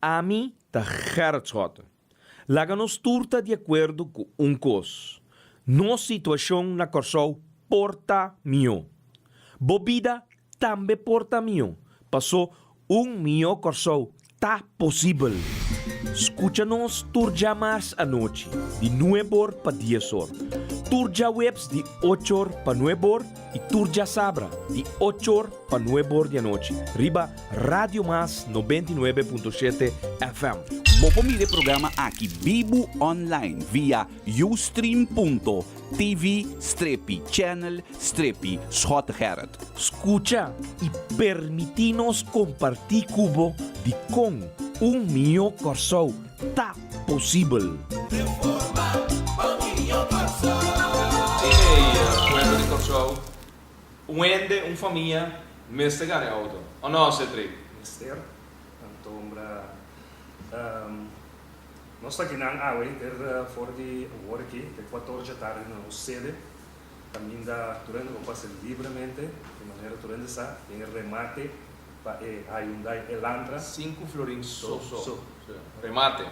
a mim tá Gerrit Schotten. Laga nos turta de acordo com cos. Nossa situação na Corsol porta mio. Bobida também porta mio. Passou mio Corsol tá possível. Escucha-nos turja mais à noite, de 9 para 10 horas. Turja webs de 8 horas para 9 horas e turja sabra de 8 horas para 9 horas da noite. Riba Radio Mas 99.7 FM. Mopo mire programa aqui Bibo Online via ustream.tv/channel/Schottengerrit. Escucha e permitinos compartir cubo de com mio Corsol tá possível. Quello di Corsol, ende famiglia, meste gane auto. O no, se tre? Mister, tanto ombra. Nós está aqui na água, for de work, de 14 da tarde na sede. Também da durante o passe livremente, de maneira durante essa, tem remate para a Hyundai Elantra. 5 florins so. Remate.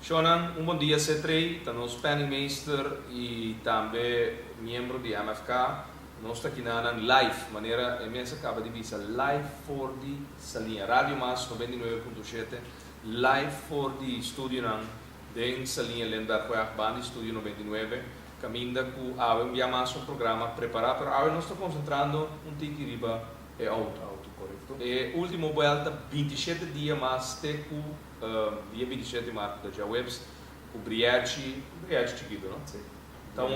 Shonan, bom dia C3, estamos penningmeester e também membro de MFK. Nós estamos aqui na live, maneira imensa acaba de vista live for the salinha Radio Mas 99.7, live for the studio de salinha Lemberg Band Studio 99. Caminda com a mais programa preparar para a nós estamos concentrando tiki riba e auto correto. E último volta 27 dias mais teco dia 27 de março da webs o Briachi chiquito, não? Sim. Então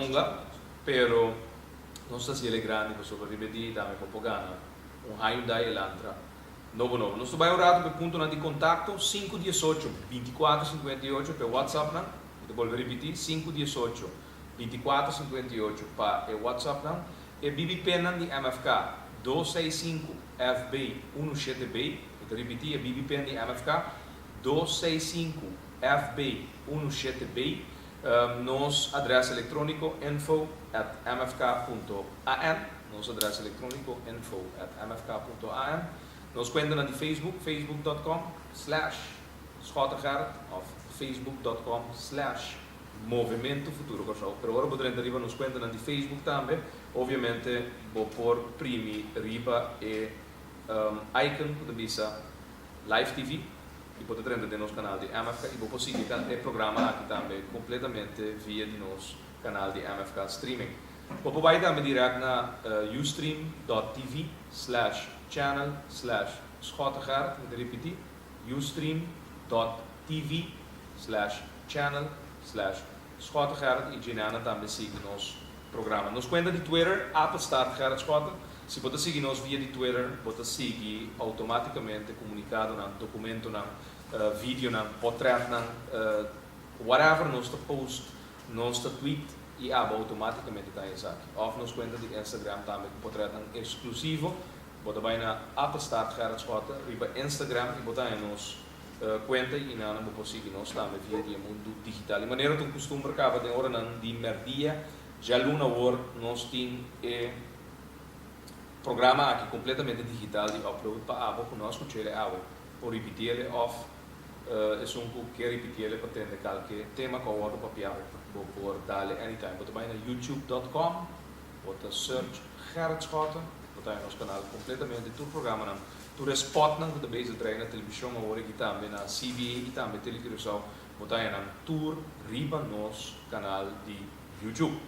pero nós estamos ele grande para sobreviver também com pogana Hyundai Elantra novo. Nós vai orar para ponto de contato 518 2458 pelo WhatsApp não? Vou repetir 518 2458 para o WhatsApp não? E Bibi Pena de MFK 265 FB 17B. Vou repetir a Bibi Pena de MFK 265 FB 17B. Nosso endereço eletrônico info@mfk.an. Nosso endereço eletrônico info@mfk.an. Nos conta na Facebook, facebook.com/Schottengerrit ou facebook.com/Movimento Futuro Corsol. Pero agora poderemos arriba nos conta na Facebook também. Obviamente, vou por primi riba e icon da visa Live TV. E potete prendere il nostro canale di MFK e poi seguire il programma anche também completamente via di nostro canale di MFK streaming. Poi vai também direto na ustream.tv/channel/Schottengerrit, vou repetir, ustream.tv/channel/Schottengerrit e Ginana também segue nosso programa. Nos conta de Twitter, @Gerrit Schotten. Se você seguir nós via de Twitter, você seguir automaticamente comunicado na documento na vídeo na portrait na whatever nos post, nos tweet e automaticamente está isso aqui. Ou nos conta de Instagram também com portrait exclusivo. Você vai na @Gerrit Schotten, riba Instagram e botar nos conta e na você seguir nós também via de mundo digital. De maneira que o costume acaba de hora de merdia, já luna hora nós tem programa aqui completamente digital de upload para a conosco ele por repetir ele off é que repetir ele para ter qualquer tema com outro papel por darle anytime. Você vai na youtube.com, você search Gerrit Schotten, você vai no nosso canal completamente todo programa não. Tu spot não que da base treina televisão agora que também na CBA e também televisão, você vai na tour riba nos canal de YouTube.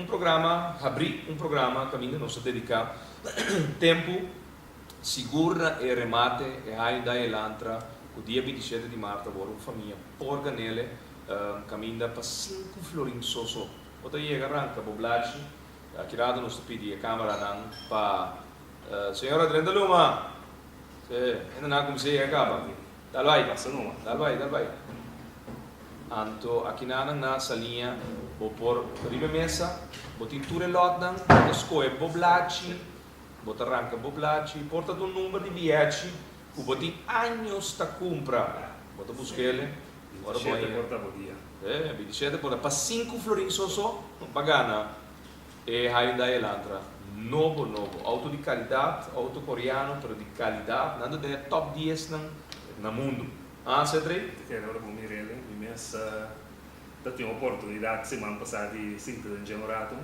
Programa que ainda nós dedicamos tempo, segura e remate e Hyundai Elantra, o dia 27 de março, agora uma família porga nele, caminha para 5 florins só. Quando chega arranca, boblagem, aqui lado nós pedimos a câmera para senhora Drenda Luma, ainda não comecei a acabar, dá vai. Anto aqui na salinha vou por riba mesa, vou tintura lotnan, escolhe boblaci, vou arranca boblaci, porta do número de bilhete, o botin anos ta compra, vou buscar ele, agora vou dia. 27 por para 5 florins só, pagana, e Hyundai Elantra, novo, auto de qualidade, auto coreano, pero de qualidade, nada de top 10 na mundo. Ah, Cedric? Que era o Mirelle, imensa. Tem a oportunidade semana passada de 5 de janeiro.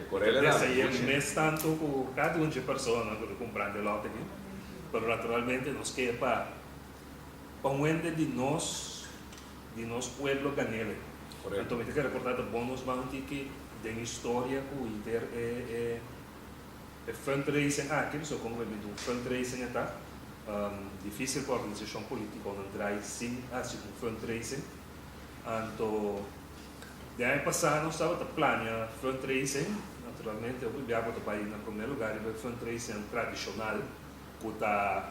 Corella Dessa aí é mês tanto por cada uma de pessoas que comprando o lote aqui. Mas naturalmente nos quer para um ende de nós pueblo ganele. Então me tem que recordar de bônus banti que tem história com inter fundraising aqui, só como um fundraising está difícil para a organização política não traz sim assim um fundraising. Então de ano passado nós estava planeando fundraising, naturalmente eu viajava para o país no primeiro lugar e fundraising tradicional, que está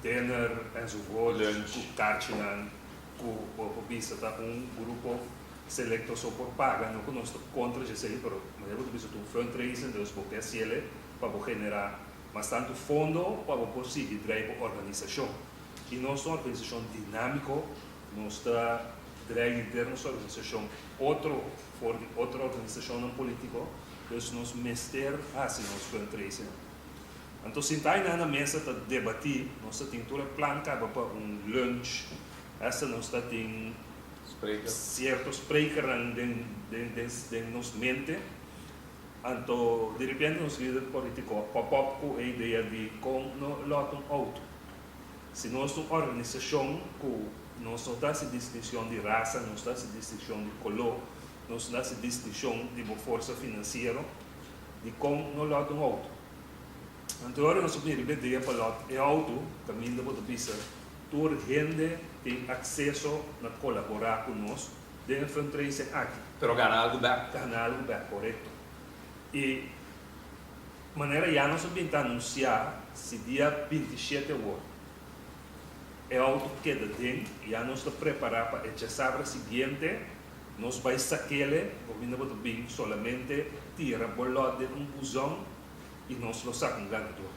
dinner, Enzo Gold, Karchinan, que visa um grupo selecto só por paga, não conosco contra isso aí, mas eu visa um fundraising, Deus porque se ele para generar bastante fundo para conseguir drive a organização. E nossa organização dinâmica, nossa drive interna, nossa organização outra organização não política, então nós mester assim nosso fundraising. Então, se está na mesa para debater, nós temos todo o plano para lunch, essa nós temos certos sprekers em nossa mente. Então, de repente, os líderes políticos pop-up com a ideia de como lotam outro. Se nossa organização, nós não temos distinção de raça, não temos distinção de cor, não temos distinção de força financeira, de como lotam outro. Então, agora nós vamos ideia para lot é auto, caminho da pista, toda gente tem acesso a colaborar conosco dentro do fundraising aqui. Pero ganhar algo back. Ganhar algo back, correto. E maneira já nós vamos anunciar se dia 27 agora. É auto que dentro, já nós estamos preparados para a sábado seguinte, nós vamos saquele, vamos bem solamente tirar bolota de busão e nós lo sacamos ganador.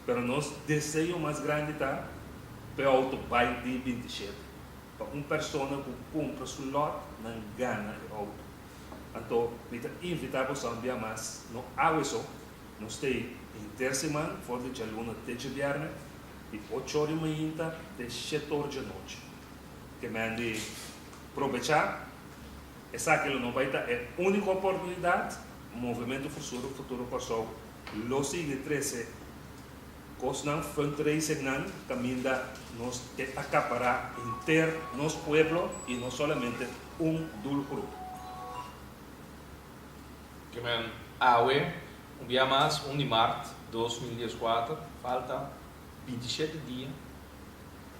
Pero nós desejo mais grande tá para o auto vai de 27. Para uma pessoa que compra seu lote não ganha o auto. Então, nós invitamos a enviar mais no aviso, nós temos intersemana, fora de aluna de viernes, e 8 horas da manhã até 7 horas da noite. Que me han de aproveitar, essa que não vai estar é a única oportunidade, o movimento futuro pessoal. Lo sigue 13 cosnan fundraising nan caminda nos que acaparar inter nos pueblo y no solamente un dul grupo. Que men awe um dia mais 1 de março de 2014 falta 27 dias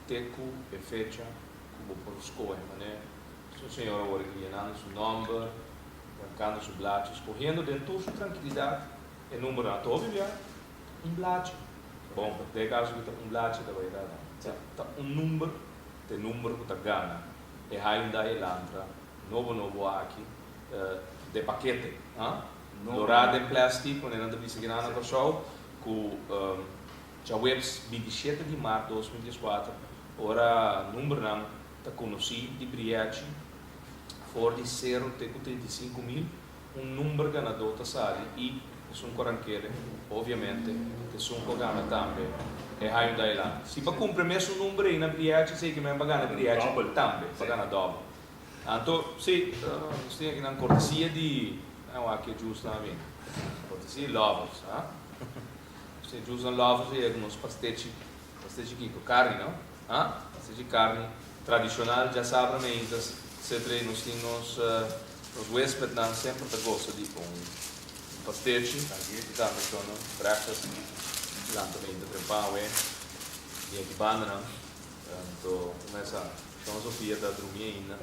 teco e fecha como por escolha, né? O senhor agora llenando seu nome, marcando seu blate, escorrendo dentro de sua tranquilidade. E número na tua Bíblia, blate. Bom, de caso que um blate da verdade, tá número que está ganha. E aí ainda é lantra, novo aqui, de paquete, dourado em plástico, quando ainda visse que na pessoa, com já webs 27 de março de 2014, ora número não está conhecido de Briachi, for de 0 até 35 mil, número ganador está sali e un coranquele, ovviamente, che sono pagana tambe e hai da là. Si pa cumpre messo un numero in abriaci, sei che mi pagana abriaci tambe, pagana dopo. Anto, sì, stiamo in cortesia di che giusto a me. Cortesia lovers, Se giusto lovers e unos pastecci chi con carne, no? Pastecci carne tradizionale, già saprano se tre nos os huéspedes não sempre te gosta de pastete, que tá mexendo, breakfast, lá também de preparo, e aqui banda, não? Então, começa, estamos a filha da dormir ainda,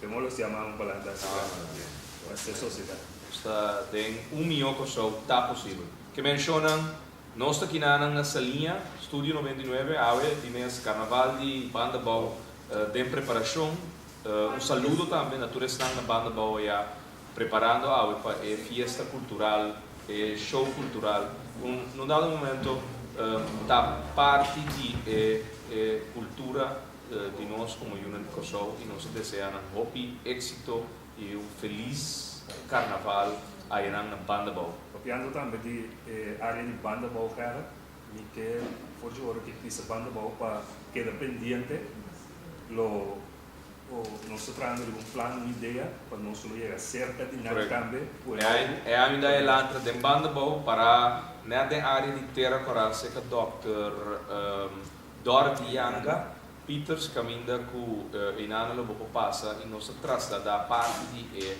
Como lo chamamos para a sociedade. Está tem milhão de pessoas, tá possível. Que mencionam, nós aqui na salinha, Estúdio 99, de mês Carnaval de Banda Bau, de preparação, saludo também, na turista na Banda Bau, preparando para a fiesta cultural, show cultural. Num dado momento, da parte de cultura de nós como União de Kosovo e nós desejamos um êxito e feliz carnaval aí na Banda Bau. Copiando também de área de Banda Bau, cara, que por hora que pisa banda bom para queda pendiente lo o nós trazendo um plano, uma ideia para nós chegar cerca de nada cambio pues ainda é lá de banda bom para na área de terra coral se que Dr. Dorothy Yanga Peters caminha com inanalo bo passa e nós traz da parte de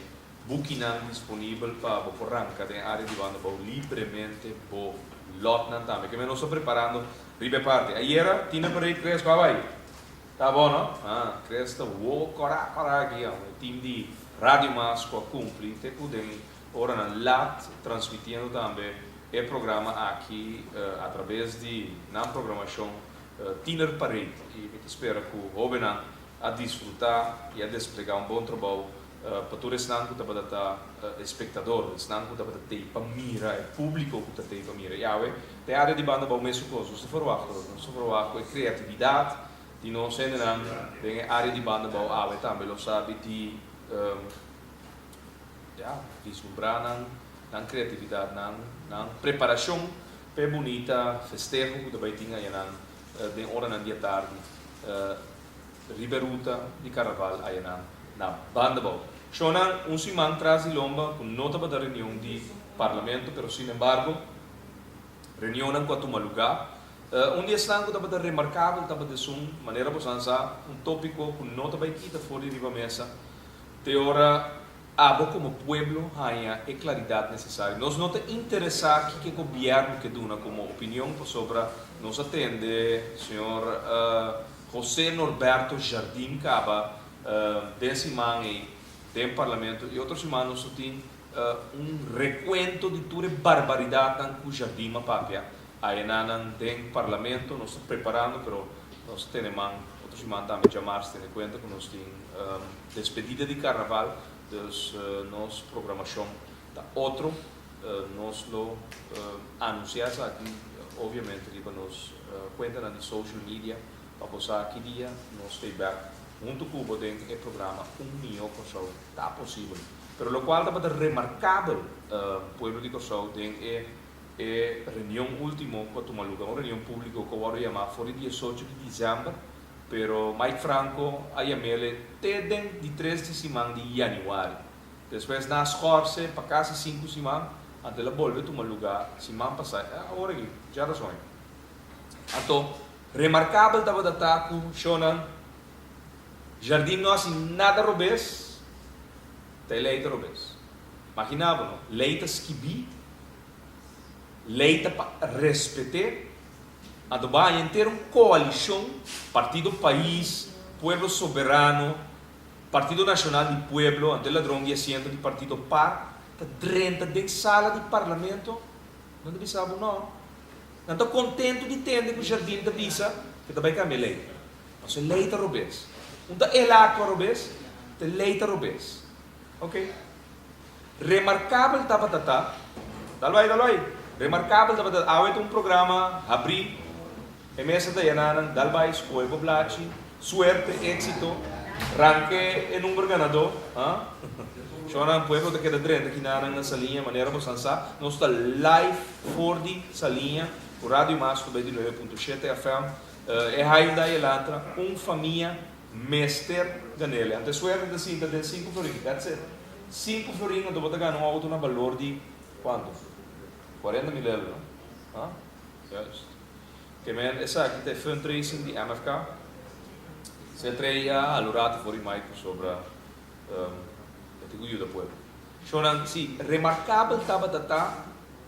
booking disponível para o arranca da área de banda bom livremente bo lot nan também que nós estou preparando ribe parte ayer tinha para ir cresce vai tá bom não cresce tá cora aqui o time de rádio mas com cumpre te podem ora na lat transmitindo também o programa aqui através de na programação Tiner Parade e espero que o jovem a desfrutar e a desplegar bom trabalho para todos os que estão espectadores, os que estão para mirar, o público que está para mirar. E a área de banda é a mesma coisa, nós formamos a criatividade de nós ainda a área de banda também lo sabe de vislumbrar na criatividade, na preparação para bonita festejo que também tinha de hora na dia tarde riberuta de carnaval aí na banda bom. Shona semana traz de lomba com nota para a reunião de parlamento, pero sin embargo reunião não quanto lugar. Dia está que estava remarcável, estava de maneira para usar tópico com nota para kita fora de riba mesa. De hora abo como pueblo haya a claridade necessária. Nós não te interessar que o governo que duna como opinião sobre nos atende, senhor José Norberto Jardim Caba, desse man aí, tem parlamento e outros semanas nós tem recuento de toda barbaridade que o Jardim papia. Aí não tem parlamento, nós estamos preparando, mas nós temos outros semanas também chamar-se, tem conta que nós temos despedida de carnaval. Dus nossa programação da outro nós lo anunciamos aqui obviamente para nos conta na social media para postar aqui dia nos feedback junto com o programa milhão pessoas está possível pero lo qual está remarcável pueblo de Kosovo tem reunião último quando uma reunião pública que eu chamar foi dia 18 de dezembro pero Mike Franco ayamele teden de 3 de semana de januário. Depois nas corse para casa 5 semanas até la volve tu lugar semana passada. Agora aqui já razão. Então remarcável estava da taco Shonan Jardim não assim nada robês tem leite robês. Imaginava não leite esquibi leite para respeitar a Dubai inteira uma coalição, Partido País, Pueblo Soberano, Partido Nacional de Pueblo, ante ladrão e assento de Partido Par, está dentro da sala de parlamento, não deve saber não. Não estou contente de ter que o Jardim da Bisa, que também é lei. Mas é lei da Robes. Não é lá Robes, é lei da Robes. Ok? Remarcável estava tata, dalai. Remarcável estava tata, há um programa, abrir, mesa da Yananan, Dalbais, Pueblo Blachi, suerte, éxito, ranque e número ganador. Shona Pueblo de queda drenta aqui na salinha, maneira para sansa. Nós está live for de salinha, o Rádio Mastro 29.7 FM. É ainda elantra, família mester ganele. Ante suerte de 5 florinhos, that's it. 5 florinhos do botar ganhar um auto na valor de quanto? 40 mil euros, não? Justo. Que men essa aqui tem fundraising de MFK. Se treia alurato fuori mai sobre o orgulho do povo. Shonan si remarcável estava tata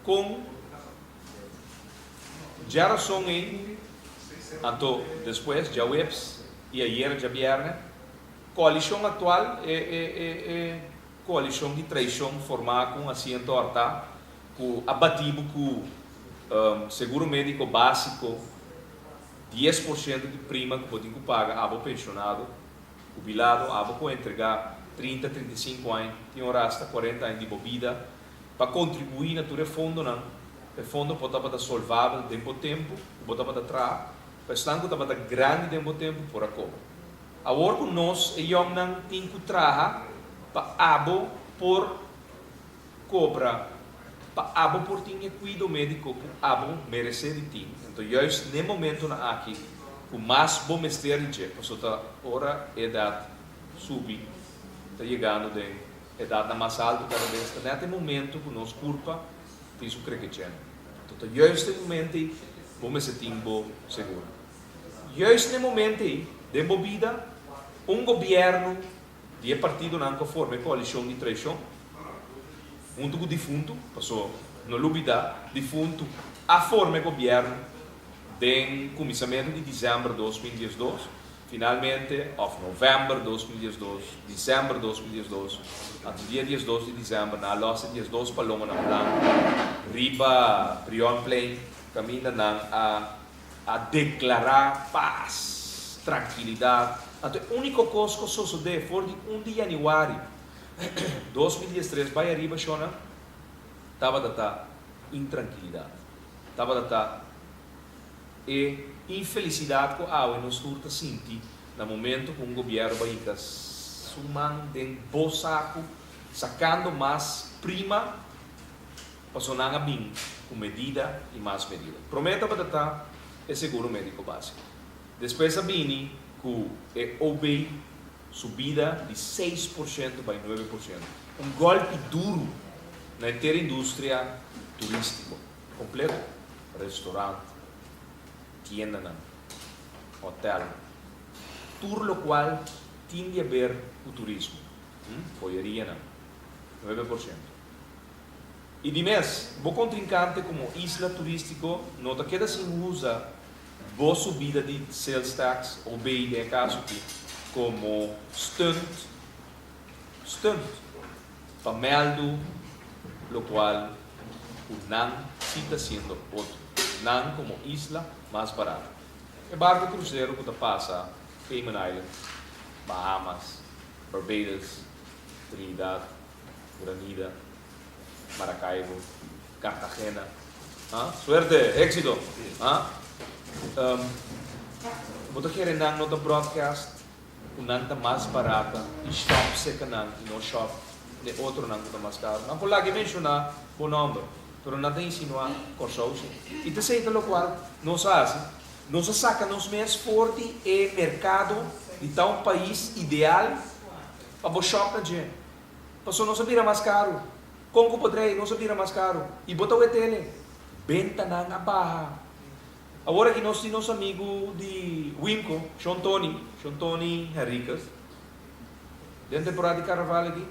com geração em anto depois já webs e ayer já viernes coalição atual é coalição de traição formada com assento horta com abativo com seguro médico básico 10% de prima que pode pagar abo pensionado jubilado abo com entregar 30, 35 anos tem hora hasta 40 anos de bebida para contribuir na tua fundo não o fundo pode estar solvável tempo pode estar atrás para estar com grande tempo por aqui agora com nós e eu não tem que trabalhar para abo por cobra para abo por tinha cuidado médico abo merecer de ti Então, juist no momento na aqui, com mais bom mistério, passou a hora idade subir, está chegando de idade na mais alta cada vez, está nesse momento que nós culpa isso crescendo. Então, juist no momento, vamos se timbo seguro. Juist no momento, de movida, governo de partido não conforme coalição de traição, junto com o defunto, passou no lubida, defunto, a forma governo de começamento de dezembro de 2012, finalmente, of novembro de 2012, dezembro de 2012, até dia 12 de dezembro, na loja 12 paloma na plan, riba, Prion Plain, caminha a declarar paz, tranquilidade. Então, a única coisa que sucedeu foi de 1 de janeiro de 2013, vai arriba, Shona, estava da intranquilidade, estava da infelicidade que a nos surta sentir no momento que governo vai sumando de saco, sacando mais prima, passou na bem com medida e mais medida. Prometa para é seguro médico básico. Depois a bini que houve subida de 6% para 9%. Golpe duro na inteira indústria turística, completo, restaurante, tienda, hotel, tudo o qual tinha a ver o turismo, joieria, 9%. E de mês, o contrincante como isla turístico, nota que se usa boa subida de sales tax, ou bem, é caso que como stunt, pameldo, lo qual o NAN está sendo outro. NAN como isla mais barata. É barco cruzeiro que passa Cayman Islands, Bahamas, Barbados, Trinidad, Granada, Maracaibo, Cartagena. Suerte, éxito. Vou querer NAN no broadcast, o NAN está mais barata, e shop seca NAN, e no shop de outro NAN está mais caro. Não vou lá que mencionar o nome, mas não tem insinuar corsos. E te sei pelo qual nós saca nos meses forte e mercado de tal país ideal para o shop na gente. Passou não sabia mais caro, como podrei não sabia mais caro e botou o tele, benta na barra. Agora que nós temos amigo de Winco, Sean Tony Henriquez, dentro da temporada de carnaval aqui,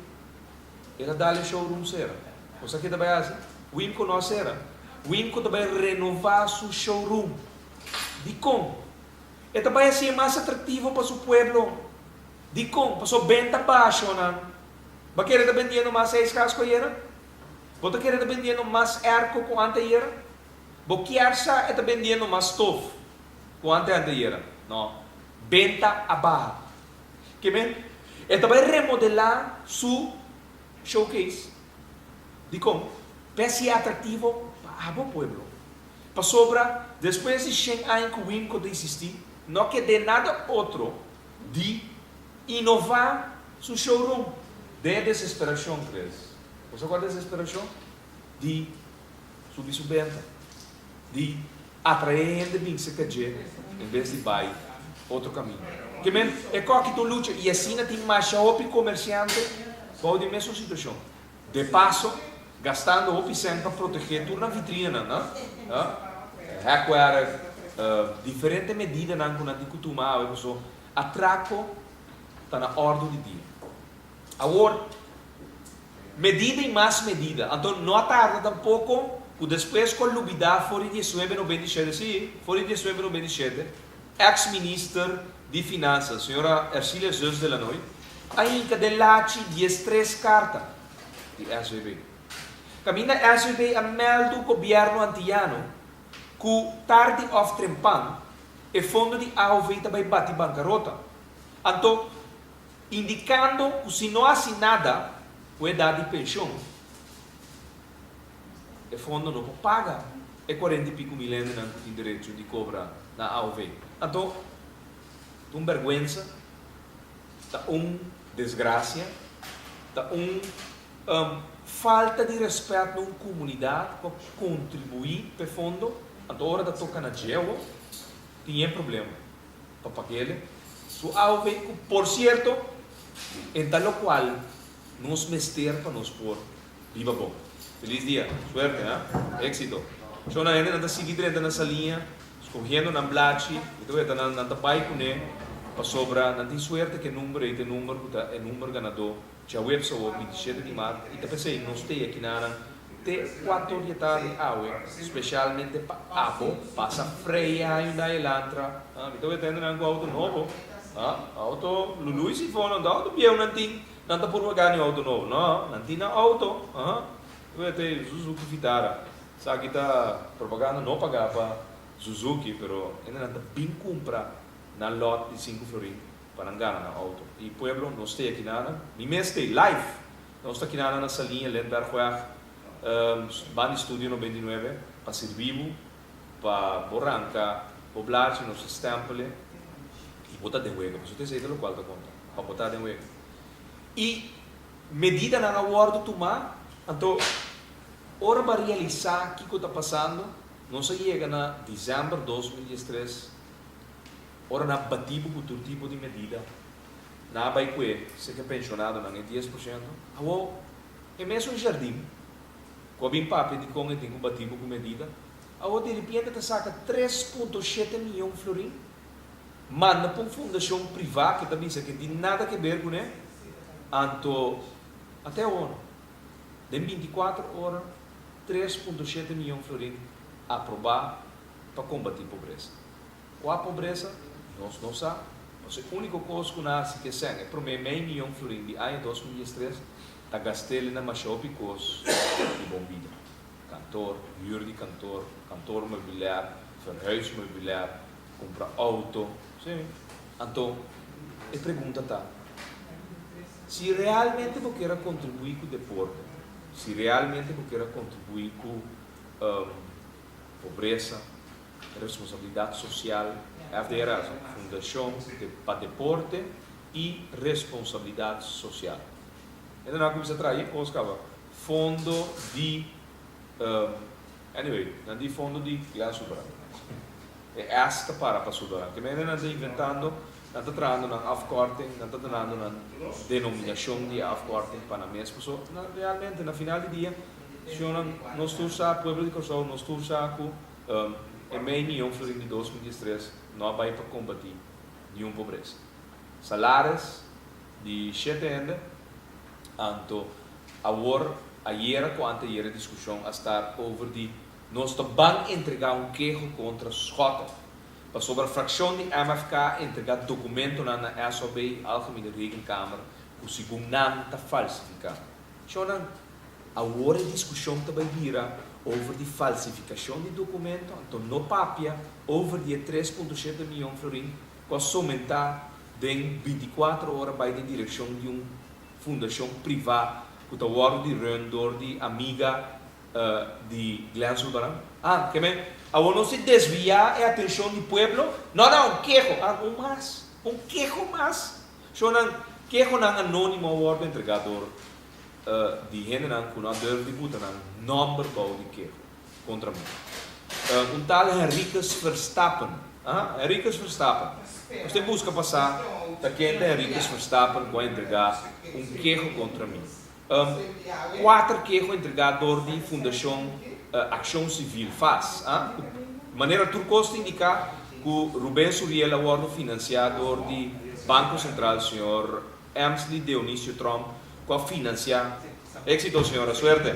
ele dá o showroom será. Você que também assim, Winco não será. Winco também renovar seu showroom. De como? E também assim é mais atrativo para o pueblo. De como? Para sua venda baixa, não? Vai querer estar vendendo mais 6 casas com ele? Vai querer estar vendendo mais arco com ante ele? Vou querer estar vendendo mais stove com ante ele? Não. Venda a barra. Que bem? E também remodelar seu showcase. De como? Para ser atrativo para o pueblo. Para sobra, depois de 100 anos que o Winco de existir, não quer de nada outro de inovar seu showroom. De desesperação, Cres. Você qual é a desesperação? De subir sua venda. De atrair gente bem se quer em vez de vai outro caminho. Que bem? É qual que tu luta e assim tem mais shopping comerciante pode a mesma situação. De passo, gastando o sempre para proteger tudo na vitrina, não? Requer diferentes medidas não que não costuma, pessoal. Atraco está na ordem de dia. Agora, medida e mais medida. Então, não tarda tampouco, que depois com a lubida, foi em 1997, sim, foi em 1997, ex-ministro de Finanças, senhora Ercília Zeus de la Noite, ainda de lache 13 cartas de SVB. Caminha SVB a meldo o governo antiano que tarde of trempan e fundo de AOV também bate bancarrota. Então, indicando que se não assim nada, a idade de pensão, o fundo não paga. É 40 e pico milênios não tem direito de cobrar na AOV. Então, uma vergonha, está desgraça, está falta de respeito na comunidade para contribuir para o fundo a hora da toca na geo, tinha problema. Para pagar so ao veículo, por cierto, em tal qual, nos mester para nos por viva bom. Feliz dia, suerte, éxito. So na ainda nanda seguir dentro nessa linha, escorrendo na blachi, então é nanda pai com ele, para sobra, nanda tem suerte que número é número ganador. Já web só 27 de março, e também sei, nós temos aqui na te 4 de tarde especialmente para Abo, passa freia ainda elantra. Então eu tenho um auto novo, auto Lulu se for não dá auto bem não tá por pagar nem auto novo, não tem auto, eu tenho Suzuki Vitara, sabe que tá propaganda não pagar para Suzuki, pero ainda não tá bem comprar na lot de 5 florin para ganhar na auto. E pueblo nós tem aqui nada, nem mesmo tem live, nós está aqui nada na salinha Lendberg van Studio 99 para servir para Borranca, poblar nos estample e botar de hueco, você tem lo qual da conta, para botar de hueco. E medida na acordo tomar, então hora para realizar o que está passando, não se chega na dezembro de 2013, hora na batido com todo tipo de medida, na vai que se que pensionado na 10%, agora é mesmo um jardim. Com bem papel de como tem combativo com medida, agora de repente te saca 3,7 milhões de florim, manda para uma fundação privada que também que tem nada a ver com ele, então até agora, em 24 horas, 3,7 milhões de florim aprovar para combater a pobreza. Qual a pobreza? Nós não sabemos. A única coisa que nós que é para meio milhão de florim de ano 2013, está gastando na Machopicos de bombida. Cantor, huur de cantor, cantor mobiliário, verhuis mobiliário, compra auto. Sim. Então, a pergunta está: se realmente você quer contribuir com o deporte, se realmente você quer contribuir com pobreza, responsabilidade social, é a Fundação para Deporte e Responsabilidade Social. Então, nós começamos a trazer coisa fundo de não de fundo de classe superior. É esta para estudar. Que nós estamos inventando, nós estamos trazendo na afkorting, nós estamos trazendo na denominação de afkorting para a mesma pessoa. Realmente, no final do dia, nós estamos a Pueblo de Corsol, nós estamos a meio milhão de 2013, não vai para combater nenhuma pobreza. Salários de 7 anos, então, agora, ayer, quando a discussão a estar over de nós vamos entregar queijo contra os Schotten. Para sobre a fração de MFK entregar documento na SOB, Algemene Rekenkamer, que o segundo não está falsificado. Então, agora a discussão também vira over de falsificação de documento, então no papel, over de 3,7 milhões de florim, com somente em 24 horas vai em direção de uma fundação privada, que está de rendor de amiga de Glenn Sullivan. Que bem, agora não se desviar a atenção do povo, não, queijo, um queijo mais. So, queijo não anônimo ao entregador de gente que não deve botar nome de queijo contra mim. Tal Henriques Verstappen. Henriques Verstappen. Você busca passar daquele Henriques Verstappen que vai entregar queijo contra mim. 4 queijos entregador de Fundação Ação Civil faz. De maneira turcosta indicar que o Rubén Suriel agora financiador de Banco Central, o senhor Emsley Dionísio Trump, que a financiar, éxito senhora, suerte,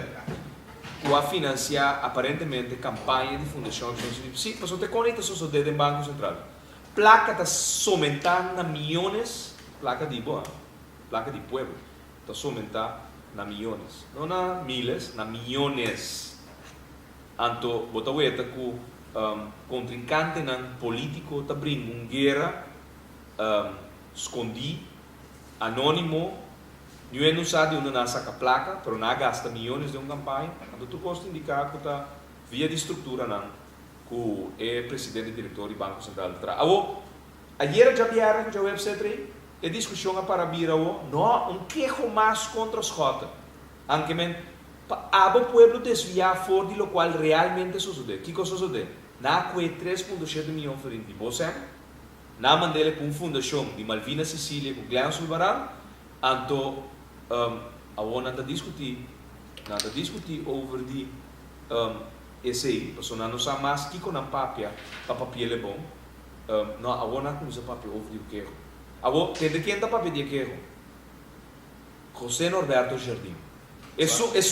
que a financiar aparentemente campanha de Fundação Ação Civil. Sim, mas você conecta só dedo em Banco Central. Placa está somentando na milhões, placa de boa, placa de pueblo, está somentando na milhões, não na miles, na milhões. Então, botaweta que contrincante nan político está abrindo uma guerra escondido, anônimo, não sabe onde não saca placa, mas não gasta milhões de uma campanha. Então, tu pode indicar que está via de estrutura não, que é presidente e diretor do Banco Central. Ayer já vieram já website a discussão para vir não queijo mais contra os Schotten. Anche men, o pueblo desviar fora de lo qual realmente sucede. Que cosa sucede? na que 3,7 milhões de florim de Bosem, na mandele com fundação de Malvina Sicília com Glenn Sulbaran, anto a ona nada discutir over de esse aí, porque não sabe mais que com a papia, para papel é bom, não a ona com esse papel over de o que a ona tem de quem tá papel de que José Norberto Jardim. É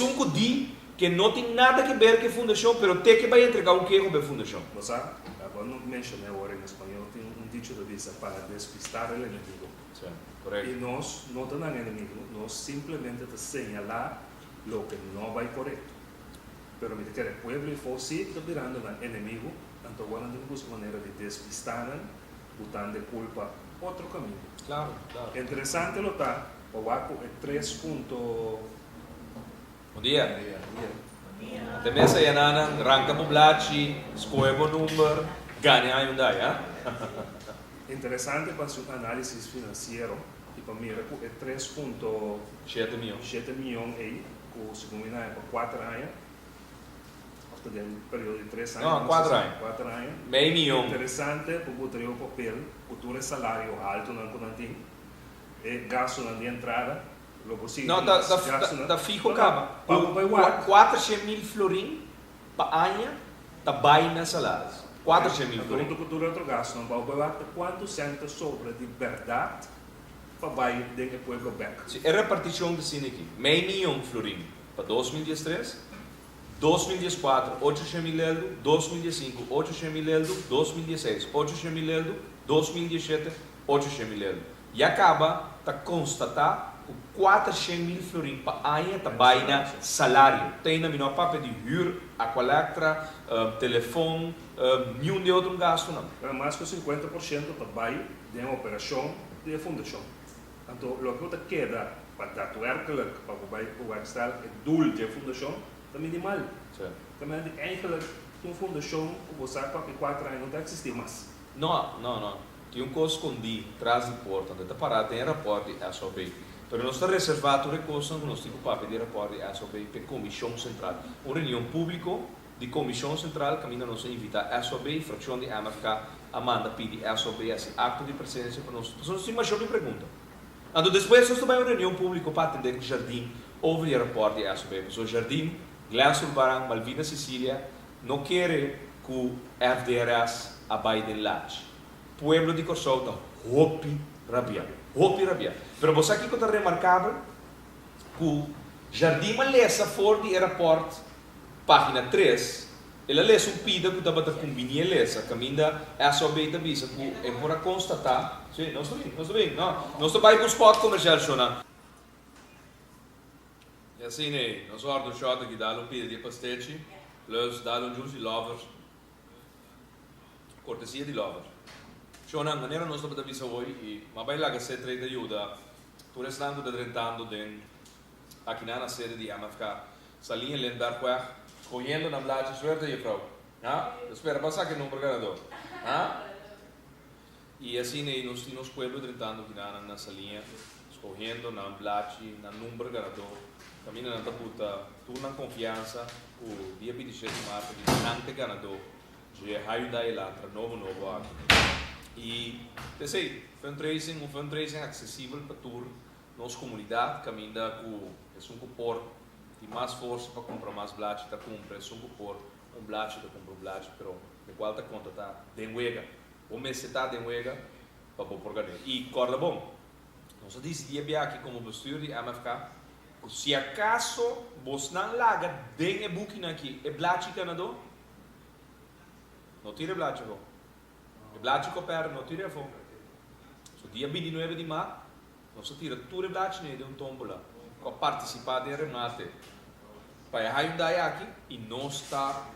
um codi que não tem nada a ver com a fundação, mas tem que vai entregar um queijo para a fundação. Você agora não mencionei agora em espanhol, tem dicho de dizer para despistar o inimigo. Sim, correto. E nós não estamos inimigo, nós simplesmente te señalar lo que não vai correto. Pero me que o pueblo fosse virando um inimigo, então agora temos maneira de despistar, botando de culpa outro caminho. Claro. Interessante lo está, o Waco é 3 ponto... Bom dia. Até mesmo aí, Nana, arranca o blachi, escolhe o número, ganha a Hyundai, Interessante para o análise financeiro, e para mim é 3,7 milhões aí, que se combina por 4 anos, ou seja, um período de 3 anos. Não, 4 anos. 4 anos. Meio milhão. Interessante, porque o papel, o salário alto não tem, e gasto na entrada, logo sim. Não, tá fico acaba. 400 mil florim para ano, tá bem na salário. 400 mil florim. Quando cultura outro gasto, não vai pagar quanto sente sobre de verdade para vai depois go back. É repartição de cine aqui. Meio milhão florim para 2013, 2014, 800 mil euro, 2015, 800 mil euro, 2016, 800 mil euro, 2017, 800 mil euro. E acaba tá constatar 400 mil florim para ano tá bem na salário. Tem na minha papel de huur, aqualectra, telefone, nenhum de outro gasto não. É mais que 50% vai de uma operação de fundação. Então, o que queda para daadwerkelijk para o bewerkstelligen het doel de fundação é minimal. Também eigenlijk uma fundação que você sabe que 4 anos não existe mais. Não. Tem coisa escondido atrás da porta, onde está parado, tem rapporto de SOB. Mas nós estamos reservados recursos que nós temos para pedir rapporto de SOB para a Comissão Central. Uma reunião pública de Comissão Central, que ainda nos invita a SOB, fração de MFK, Amanda pede a SOB esse acto de presença para nós. Nós temos uma pergunta. Então, depois nós temos uma reunião pública para atender o Jardim, houve o rapporto de SOB. O Jardim, Glenn Sulbaran, Malvina Sicília, não quer que o FDRS abaide de laje. Pueblo de Corsol está hopi rabia. Pero você aqui que está remarcável que o Jardim Malessa for de aeroporto, página 3, ele lê um pida que estava a combinar lessa, caminho da SOB da visa, que é para constatar, sim, não estou bem, não estou bem com o spot comercial, Shona. E assim, né, nós ordem o shot aqui, dá um pida de pastete, plus dá um juice de lovers, cortesia de lovers. Shona, maneira nós estamos a visa hoje, mas vai lá que você treina ajuda, tu restando de trentando aqui na sede de MFK, salinha lendar com escolhendo na blade, suerte aí, frau. Espera, passar aqui no ganador. E assim, nós temos pueblo trentando aqui na salinha, escolhendo na blade, na número ganador, caminho na taputa, turna confiança, o dia 27 de março, de nante ganador, de Hyundai Elantra, novo aqui. E, pensei, um fundraising acessível para toda nossa comunidade, caminho com um por de mais força para comprar mais blate, está compra, por blate, está compra blate, pero de qual está conta está de huega, o mês está de huega para o programa. E corda bom, nós decidimos aqui como bestuur de MFK, se acaso você não larga den booking aqui, é blate Canadá, não tira blate bom. E blate coopera, não tira fome. So dia 29 de março, nós tira tudo blate de tombola, para participar do remate. Para a Hyundai aqui e não está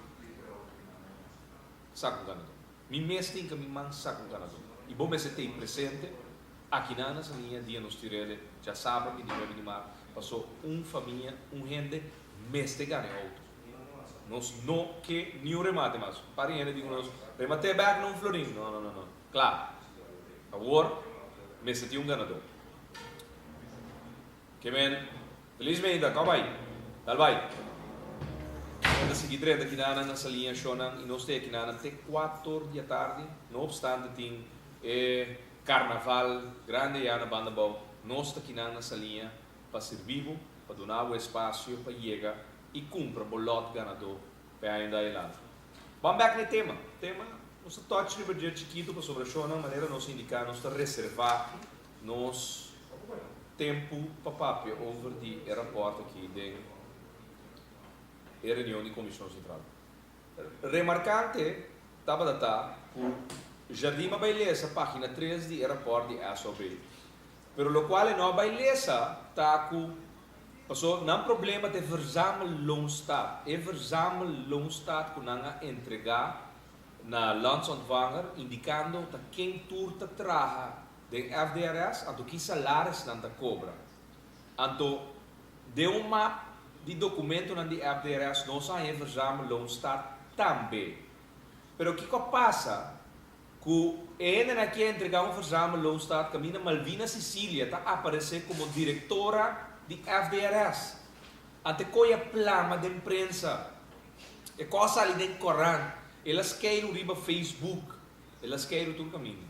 saco ganador. Me mestre que me manda saco ganador. E bom me ter presente aqui na nossa linha dia nos tirele já sabe que 29 de março passou família, gente mestre ganha outro. Nós não que nenhum remate mais. Para ele digo nós remate back não florim. Não. Claro. Agora mestre ganador. Que men felizmente calma aí. Dal vai. seguir direto aqui na salinha Shonan e nós temos aqui na até 4 da tarde, não obstante tem carnaval grande já na banda bom, nós estamos aqui na salinha para servir, para donar o espaço para chegar e cumprir o lote ganador para ainda ir lá. Vamos back no tema, nós touch de budget chiquito para sobre Shonan, maneira nós indicar, nós reservar nos tempo para papel over de aeroporto aqui dentro e reunião de comissão central. Remarcante, estava data o Jardim Bailesa, página 3 de aeroporto de SOB. Pero lo qual não Bailesa está com passou não problema de verzamel loonstaat. E verzamel loonstaat que não entregar na landsontvanger indicando que quem turta traga de FDRS, anto que salários não cobra. Anto de um mapa de documento na de FDRS não sai em verzamel loonstaat também. Pero o que passa? Que ainda aqui entregar um verzamel loonstaat, caminha Malvina Sicília está aparecer como diretora de FDRS. Ante coia plama de imprensa. E coisa ali dentro Coran. Elas querem riba Facebook. Elas querem todo caminho.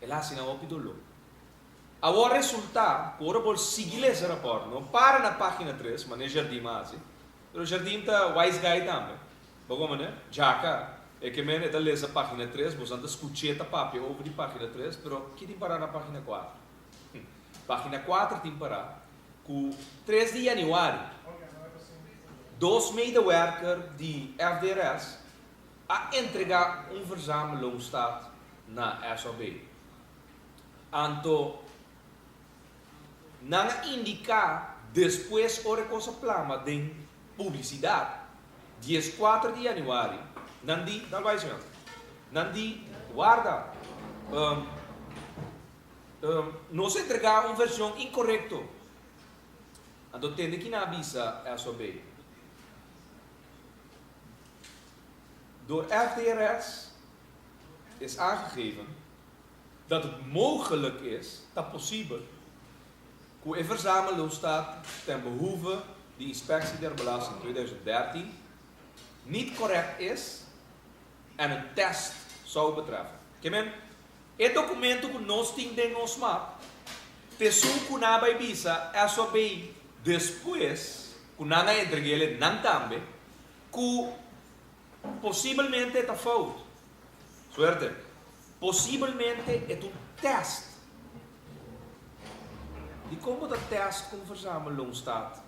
Elas assinam o pidolo. Agora resulta, agora por seguir esse rapport, não para na página 3, mas é jardim mais. O jardim está wise guy também. Como né? Jaca, é que men está lendo a página 3, você anda escutando a papel over de página 3, mas que tem parar na página 4. Página 4 tem parar com 3 de janeiro. 2 medewerkers de FDRS a entregar um verzamel loonstaat na SOB. Anto não indicar depois hora coisa plama de publicidade 14 de janeiro não di não vai ser não di guarda não se entregar uma versão incorreta anto tem que na avisa SOB door FDRS is aangegeven dat het mogelijk is, dat possibel, que o verzamel loonstaat ten behoeve de inspectie der belasting 2013 niet correct is en een test zou betreffen. Kemen, het documento que nós temos em nosso mapa, tesouro que na visa é só bem depois que na entregue ele não também, que possivelmente está falso. Suerte. Possivelmente é um teste. E como o teste com verzamel loonstaat?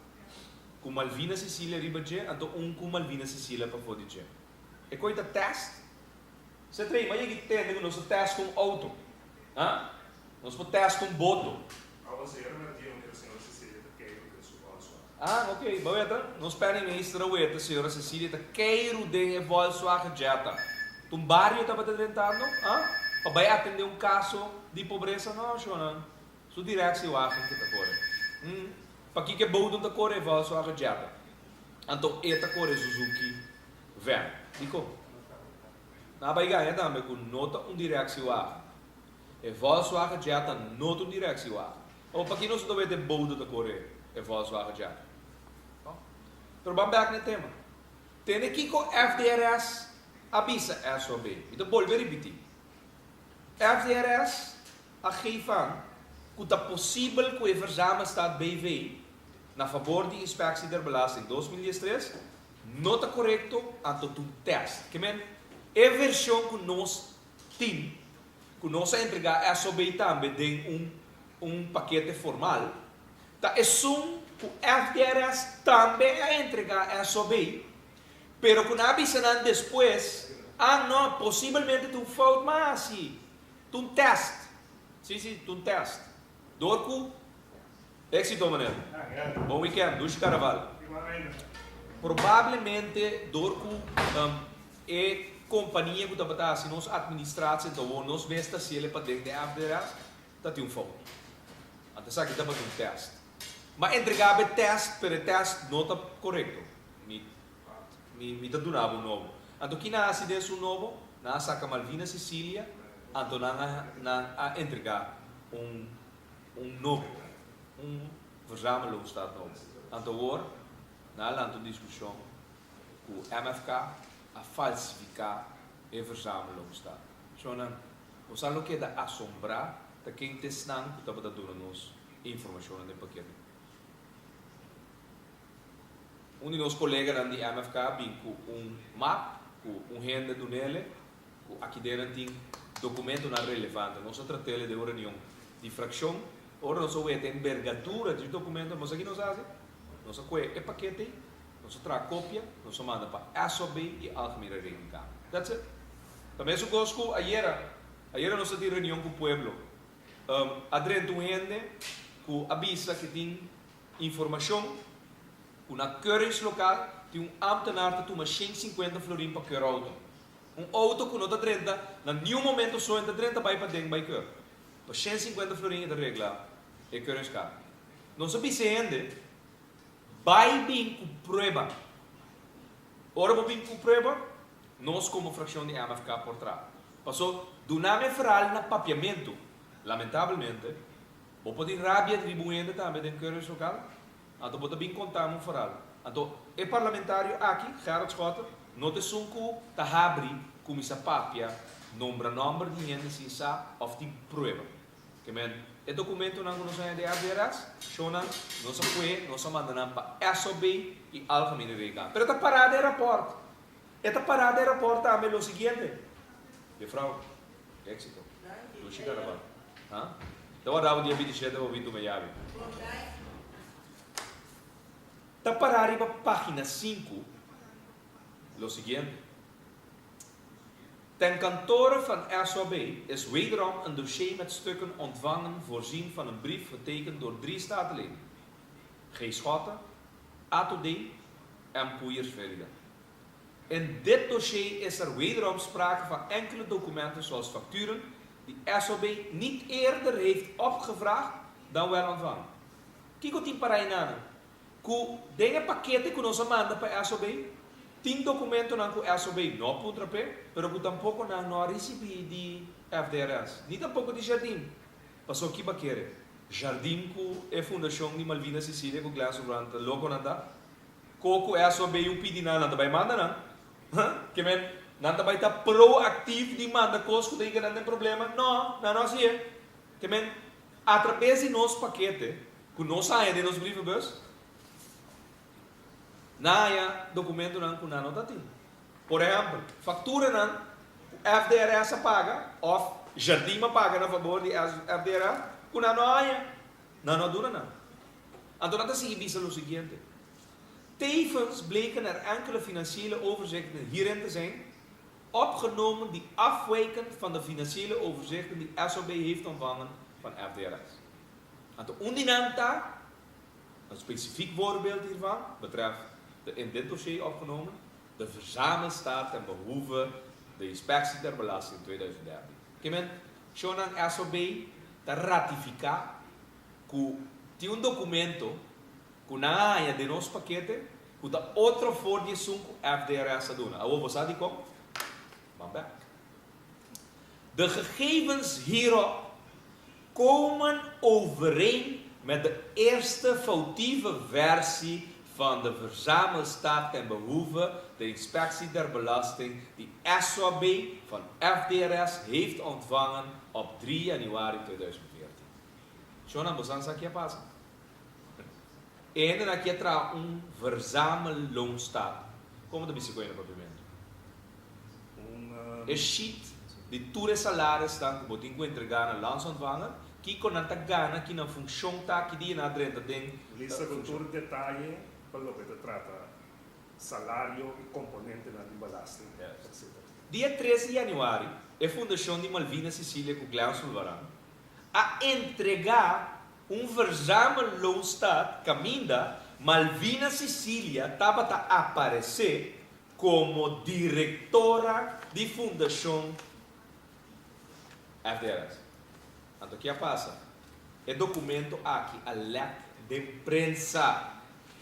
Com Malvina Sicília ribadje, então com Malvina Sicília para fodje. E coita teste? Você treina, mas ele tem que nós teste com auto, ah? Nós teste com boto. Ah, ok, baweta. Nós pedimos extra weta, senhora Cecília, tá queiro de Volkswagen Jetta. Um barrio estava tentando, para vai atender um caso de pobreza, não, Shonan. Su direção eu acho que está corre. Para que é bom da corre Volkswagen Jetta. Então, esta corre Suzuki Van. Dico. Na vai ganhar também com nota direção eu acho. É Volkswagen Jetta nota direção eu acho. Ou para que não se deve ter bom da corre é Volkswagen Jetta. Pero vamos back no tema. Tem aqui com FDRS avisa SOB. Então, vou repetir. FDRS gegeven que é possível que o verzamel staat BV na favor de inspectie der belasting 2013 não está correto anto um teste. Que men é versão que nós temos, que nós entregar SOB também tem paquete formal. Tá é que o FDRS também a entregar SOB, pero que avisan depois, não, possivelmente tu falta mais, sim, tu teste, sim, tu teste. Dorco, éxito, mané. Bom weekend, duas carnaval. Provavelmente, Dorco é companhia que está batendo, se nós administração, então nós vemos se ele para dentro de FDRS, tá tem falta. Então, sabe que está batendo teste. Mas entregar o teste, pero o teste não está correto. Me está donando novo. Então, que na acidência novo, na saca Malvina Sicília, então na entregar novo, verzamel loonstaat novo. Então, agora, na discussão, o MFK a falsificar e verzameling está. Então, você não quer assombrar de quem te snang que está dando nos informação no paquete. De nossos colegas do MFK vem com mapa, com renda do nele, com aqui dentro tem documento não relevante. Nós tratamos de uma reunião de fração, ora nós temos a envergadura de documento, mas aqui nós fazemos, nós temos o paquete, nós trazemos cópia, nós mandamos para SOB e Algemene Rekenkamer. That's it. Também isso gosto, ayer nós tivemos reunião com o pueblo. Adrento gente que avisa que tem informação, que na keurings local tem ambtenaar que toma 150 florin para keur auto. Auto que não está 30, na nenhum momento só entra 30 vai para dentro, vai keur. Para 150 florin é a regla, é keurings cá. Não se avisa gente, vai bem com prova. Ora, vai bem com prova, nós como fração de MFK por trás. Passou, do nome federal na papiamento, lamentavelmente, ou pode rábia atribuindo também dentro do keurings local, então pode bem contar um federal. Então, o parlamentário aqui, Gerard Schotten, não tem sunco, tá abri, como essa papia, nombra de gente se sabe, of die prova. Que men, o documento não nos é de ADRS, shona, nós foi, nós mandamos para SOB e Algemene Rekenkamer. Pero esta parada é rapport. Esta parada é rapport também o seguinte. Mevrouw, éxito. Tu chegar agora. Hã? Então, agora o dia 27 eu vou vir do Miami. Tá parar para a página 5, o seguinte. Ten kantoren van SOB is wederom een dossier met stukken ontvangen voorzien van een brief getekend door 3 statenleden. G. Schotten, Ato D. en Poeyersvelden. In dit dossier is er wederom sprake van enkele documenten zoals facturen die SOB niet eerder heeft opgevraagd dan wel ontvangen. Kiko tin parainana. Ku denga paquete que nós manda para SOB, tem documento não que SOB não putrape, pero que tampouco não recebi de FDRS, nem tampouco de Jardim. Passou aqui baquere. Jardim que é fundação de Malvina Sicília com Glass Brand, logo nada. Coco SOB o pedi nada vai manda não. Que men nada vai estar proativo de manda coisas que não tem problema. Não assim. Que men através de nosso paquete, que nós saímos de nos briefbus. Naya documento não com não tá por exemplo, fatura não FDRS paga ou Jardim paga na favor de FDRS com não não dura não. Então dat is ibisa o seguinte. Tevens bleken enkele financiële overzichten hierin te zijn opgenomen die afwijken van de financiële overzichten die SOB heeft ontvangen van FDRS. En ondinanta, een specifiek voorbeeld hiervan betreft de in dit dossier opgenomen, de verzamelstaat ten behoeve de inspectie der belasting 2013. Que men, shonan SOB te ratificar que tem documento que na de nosso paquete, que da outra fornição FDRS doen. Awo você sabe como? Van back. De gegevens hierop komen overeen met de eerste foutieve versie van de verzamelstaat ten behoeve de inspectie der belasting die SOB van FDRS heeft ontvangen op 3 januari 2014. Shona Bozansa aqui passa. En aqui entra verzamelloonstaat. Como de bicicleta propriamente? Sheet de tudo salário está que botinho entregar na landsontvanger, que com a gana que na função tá que dia na drenta tem. Lista com todo detalhe para o que se trata, salário e componente na belasting, etc. Dia 13 de januari, a Fundação de Malvina Sicília com Glaus Sulvaran a entregar verzamelloonstaat caminda Malvina Sicília estava a aparecer como diretora de Fundação FDRS. Então, o que passa? É documento aqui, a leque de imprensa.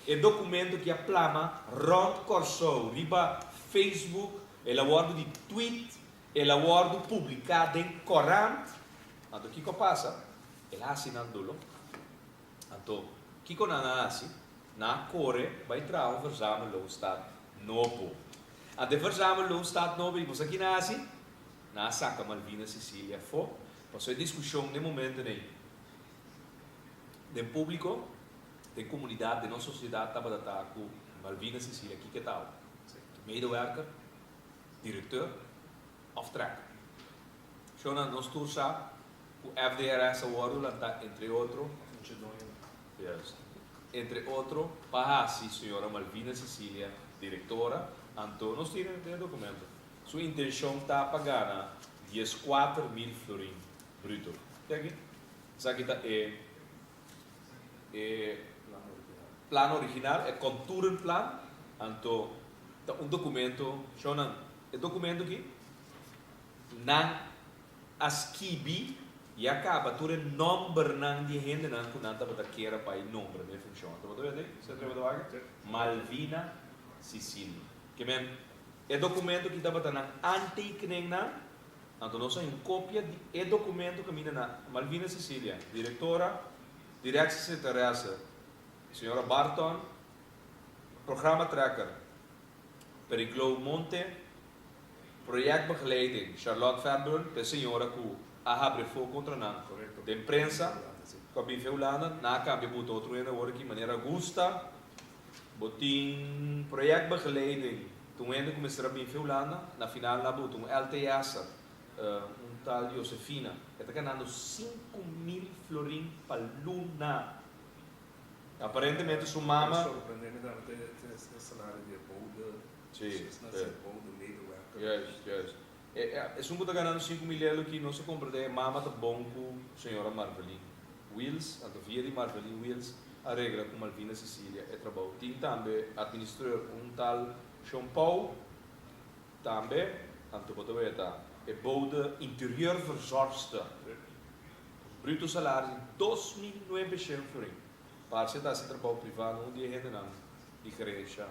É documento que aplama Ron Corso, riba Facebook, ele awardo de tweet, ele awardo publicado em Coran. Então, o que passa? Ele assinando. Então, o que na corre vai entrar verzamelloonstaat Nopo. A de verzameling staat no bij você aqui nasi. Na saca Malvina Sicília fo. Passou a discussão no momento nem. Do público, da comunidade, da nossa sociedade, estava a estar com Malvina Sicília, que tal? Medewerker, diretor, aftrek. Shona nos tursa, o FDRS award, entre outros. Yes. Entre outros, para a senhora Malvina Sicília, diretora, então nós temos o documento. Sua intenção está a pagar 14.000 florins bruto. Isso aqui é plano original, é contour plan, então um documento, é documento aqui, não asquibi e acaba tu é número não de gente não que não está para querer para o número de função. Tá bom, né? Você trema do água? Malvina Sicília. Que men é documento que está para na anti-kning na, então nós temos uma cópia de é documento que mina na Malvina Sicília, diretora, direção secretária, senhora Barton, programa tracker, Periclo Monte, projectbegeleiding, Charlotte Verdun, de senhora que abre fogo contra nós. De imprensa, que a Bifé Holanda, na cambia botou outro ainda agora que maneira gusta, botin projectbegeleiding, toen ainda começou a Bifé Holanda, na final lá botou LTS, tal Josefina, que está ganhando 5.000 florins para luna. Aparentemente sua mama. Surpreendentemente tem salário de bolda. Sim. Yes. É um que está ganhando 5.000 euros que não se compreende. Mama está bom com a senhora Marvelin Wills, a via de Marvelin Wills, a regra com Malvina Sicília é trabalho. Tem também administrar tal João Paulo, também, tanto quanto é bolda interior verzorgster. Bruto salário 2.900 florins. Para você dar esse trabalho privado, um dia ainda não, de igreja,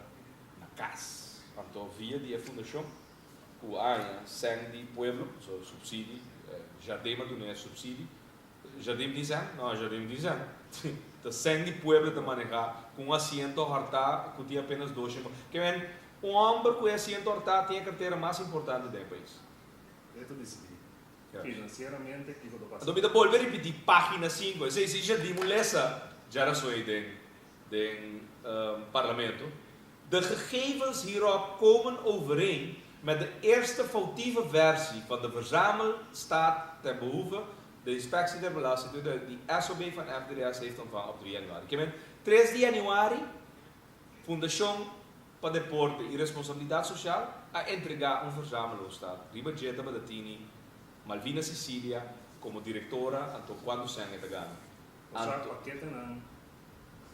na casa. Então, via de fundação, o AIA, sangue de pueblo, subsídio, jardim, mas não é subsídio, jardim de sangue, não, jardim de sangue. Então, sangue de pueblo de manejar, com um assento hortar, que tinha apenas 2 semanas. Que vem, um homem com assento hortar tinha a carteira mais importante do país. Eu decidi. Financeiramente, que eu estou passando. Então, me dá volver a repetir, página 5, se jardim mulher, já era zo in parlement. De gegevens hierop komen overeen met de eerste foutieve versie van de verzamelstaat ten behoeve de inspectie der belasting die SOB van FDRS heeft ontvangen op 3 januari. Que 3 de januari, Fundação para Deporte e Responsabilidade Social a entregar verzamelstaat. Ribadjeta Badatini, Malvina Sicília, como diretora, então quando se é ganho.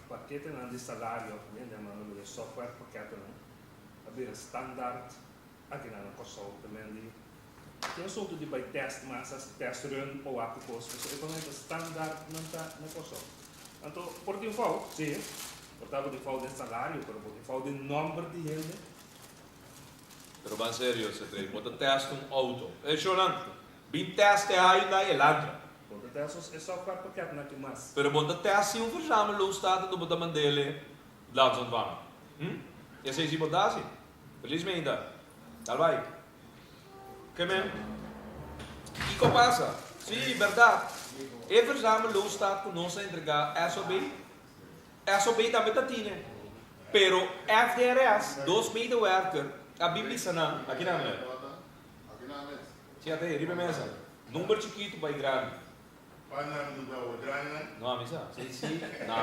Paquete não de salário, de software paquete não. Haver standaard, aqui não console também de. Tem assunto de by test, mas as test run ou app cost, so economia standaard não está na console. Então, por default, sim, por default de salário, por default de número de gente. Pero van serio, se trata, bota teste auto. Choran, bin teste ainda e lantra. É software paquete não tem mais. Pero bota teste verzamelen staat en bota mandele laat ontvangen. E se botar assim, felizmente ainda. Tal vai. Que men? E que passa? Sim, verdade. E verzamelen staat que não se entregar SOB. SOB também está tine. Pero FDRS, 2 medewerkers, a Bíblia sana, aqui na mesa. Sim, até, riba mesa. Número chiquito vai grande. No, mi sa. Sì. No.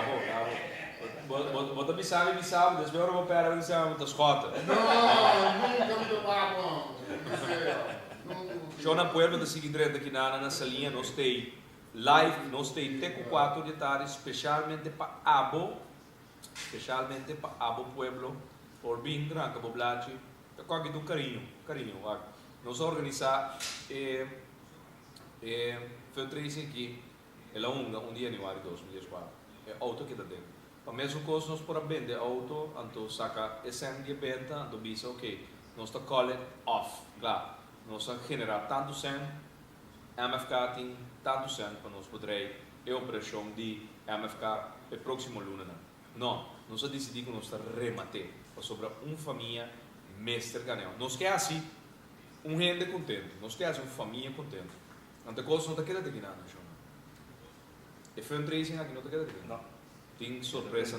Bota mi sabe, adesso ora vou per avere siamo da scotta. No, nunca me tomavam. C'è una pueblo da seguire aqui na salinha, nós tem live, nós tem teco 4 detalhes, especialmente para Abo pueblo, por bem tranca, boblate, com aqui do carinho, nós organizar fundraising aqui, ela 1 de januari 2004, é auto que dá dentro. A mesma coisa nós por vender auto, então saca esse de venda, então bisa ok, nós está call off, claro, nós generar tanto sem, MFK tem tanto sem para nós poder é operação de MFK é próximo luna não, nós decidimos que nós está remate, sobre uma família mestre ganhou. Nós quer assim gente contente, nós quer assim uma família contente. Não tem coisa não te queda aqui nada, e fundraising aqui não te queda aqui. Não. Tem surpresa,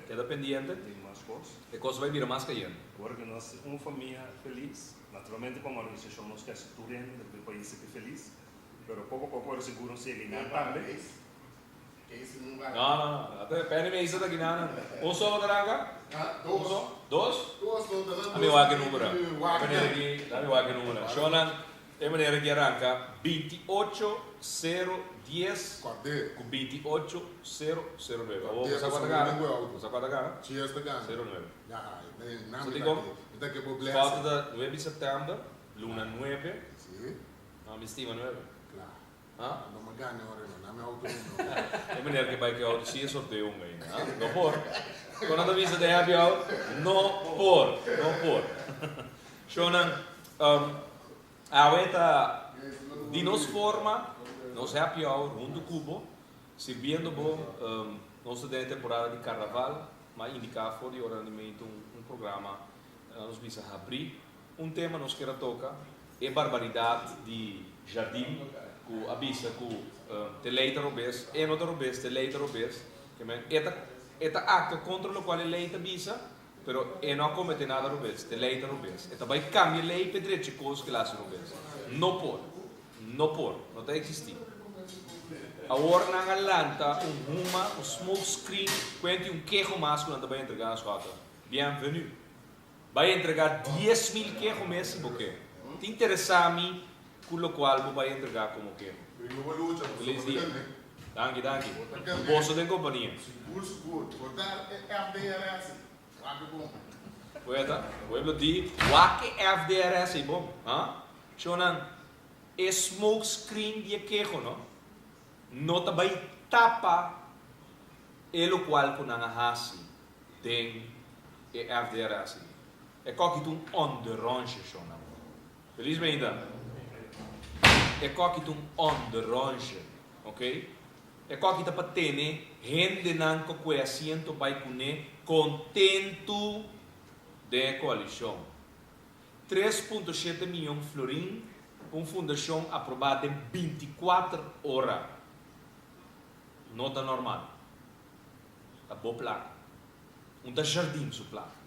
queda pendiente. Tem mais coisas. A coisa vai virar mais caindo. Porque nós uma família feliz, naturalmente como organização nós queremos tudo do país ser feliz, mas pouco a pouco seguro se ganhar também. Esse não vai. Não. Até pede me isso daqui não. Um só daranga? Dois. Dois? Duas não dá. A meu aqui número. A meu aqui número. Shonan, tem maneira que arranca 28010 Cadê? com 28009. Ou Cadê? você quanto cara? Você quanto cara? Cheers to gang. 09. Ya, não Você me tem dá como? aqui. Me dá aqui por bless. Falta da 9 de setembro, luna 9. Sim, Não, me estima 9. claro. Ah? Não me ganha agora, não me auto. Tem maneira que vai que eu sim sorteio um aí, não por. Quando a visa de happy hour, não por. Shonan, a venta de nos forma, nos happy hour, do cubo, servindo bom, nós temos temporada de carnaval, mas indicar for de ordenamento um programa, nós visa abrir tema nós queira tocar, é barbaridade de jardim, com a visa com teleita robês, e não robês, teleita robês, que é acto contra o qual a lei visa, pero não comete nada robês, teleita robês, e vai cambiar a lei para direito coisas que lá se robês, não está existindo. Agora na galanta um smoke screen, quente queijo mais quando vai entregar as fotos. Bienvenue. Vai entregar 10.000 queijos mês porque te interessa a mim com o qual vai entregar como queijo. Feliz dia. Danke. O bolso da companhia. Seguro. Botar FDRS. Sabe como? Pueblo di, wake FDRS é bom. Shonan, é smoke screen de queijo, não? Nota vai tapa o qual com a hasi tem FDRS. É que tu on the range, Shonan. Felizmente. É que tu on the range, ok? É que tu para ter gente não com o assento vai contento da coalição. 3,7 milhões de florins, uma fundação aprovada em 24 horas. Nota normal. A boa placa. Jardim sua placa.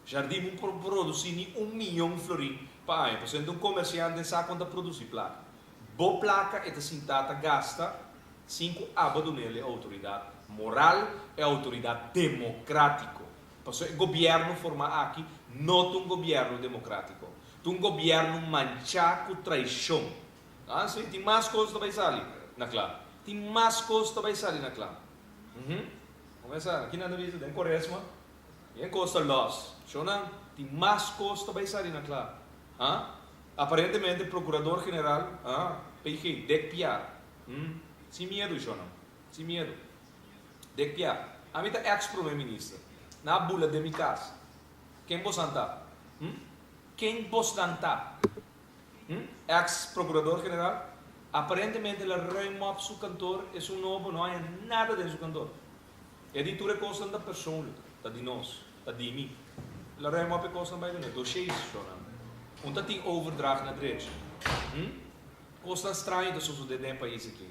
Jardim produzir 1 milhão de florins. Pai, por exemplo, um comerciante sabe quanto produzir placa. Boa placa é sintata gasta 5 abadonele autoridade moral e autoridade democrática. Porque o governo forma aqui não um governo democrático. Um governo manchado com traição. Sim, tem mais coisas que vai sair na clã. Tem mais coisas que vai sair na clã. Começa aqui na divisa, tem Quaresma. E em Costa Los. Tem mais coisas que vai sair na clã. Aparentemente, o procurador-geral, PG, Dekpiar. Sem medo, Jonan. Sem medo. Dekpiar. A mim é ex-primeiro-ministro. Na bula de minha casa. Quem você está? Quem você está? Ex-procurador-geral. Aparentemente, ele remove seu cantor. É um novo, não há nada de seu cantor. A editora consta da pessoa, da de nós, da de mim. Ele remove consta da de nós. Dossiês, Jonan. Onde tem overdracht na direita? Costa estranho de suceder no país aqui.